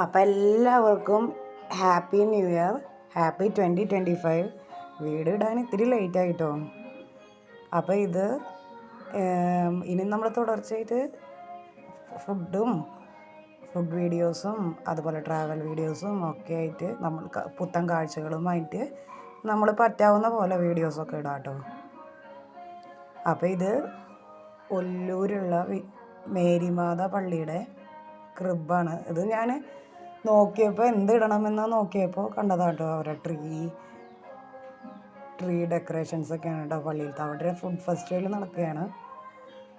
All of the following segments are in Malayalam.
അപ്പം എല്ലാവർക്കും happy new year, happy 2025. Video ഇടാൻ ഇത്തിരി ലേറ്റ് ആയിട്ടോ. അപ്പോൾ ഇത് ഇനി നമ്മൾ തുടർച്ചയായിട്ട് ഫുഡ് വീഡിയോസും അതുപോലെ ട്രാവൽ വീഡിയോസും ഒക്കെ ആയിട്ട് നമ്മൾ പുത്തൻ കാഴ്ചകളുമായിട്ട് നമ്മൾ പറ്റാവുന്ന പോലെ വീഡിയോസൊക്കെ ഇടാം കേട്ടോ. അപ്പോൾ ഇത് ഒല്ലൂരുള്ള മേരിമാത പള്ളിയുടെ ക്രിബാണ്. ഇത് ഞാൻ നോക്കിയപ്പോൾ എന്തിടണമെന്ന് നോക്കിയപ്പോൾ കണ്ടതാട്ടോ. അവരുടെ ട്രീ ഡെക്കറേഷൻസൊക്കെയാണ് കേട്ടോ പള്ളിയിലത്തെ. അവിടെ ഫുഡ് ഫെസ്റ്റിവൽ നടക്കുകയാണ്.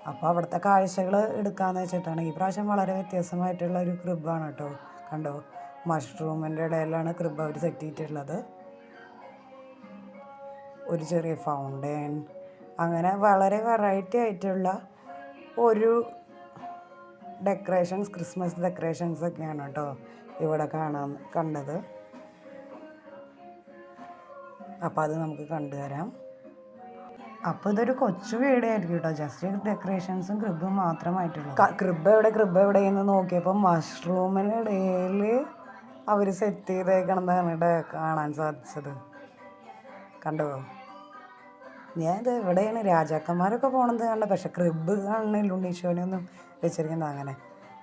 അപ്പോൾ അവിടുത്തെ കാഴ്ചകൾ എടുക്കാമെന്ന് വെച്ചിട്ടാണ്. ഈ പ്രാവശ്യം വളരെ വ്യത്യസ്തമായിട്ടുള്ള ഒരു ക്രിബാണ് കേട്ടോ. കണ്ടോ, മഷ്റൂമിൻ്റെ ഇടയിലാണ് ക്രിബ് അവർ സെറ്റ് ചെയ്തിട്ടുള്ളത്. ഒരു ചെറിയ ഫൗണ്ടൻ, അങ്ങനെ വളരെ വെറൈറ്റി ആയിട്ടുള്ള ഒരു ക്രിസ്മസ് ഡെക്കറേഷൻസ് ഒക്കെയാണ് കേട്ടോ ഇവിടെ കണ്ടത്. അപ്പോൾ അത് നമുക്ക് കണ്ടുതരാം. അപ്പോൾ ഇതൊരു കൊച്ചു വീഡിയോ ആയിരിക്കും കേട്ടോ. ജസ്റ്റ് ഡെക്കറേഷൻസും ക്രിബും മാത്രമായിട്ടുള്ളൂ. ക്രിബ് എവിടെയെന്ന് നോക്കിയപ്പോൾ മഷ്റൂമിനിടയിൽ അവർ സെറ്റ് ചെയ്തേക്കണതാണ് ഇവിടെ കാണാൻ സാധിച്ചത്. കണ്ടോ, ഞാനിത് എവിടെയാണ് രാജാക്കന്മാരൊക്കെ പോകണത് കണ്ട, പക്ഷെ ക്രിബ് കാണുന്നില്ല, ഉണ്ണീശോനെയൊന്നും വെച്ചിരിക്കുന്നത് അങ്ങനെ.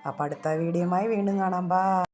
അപ്പോൾ അടുത്ത വീഡിയോയുമായി വീണ്ടും കാണാം. ബൈ.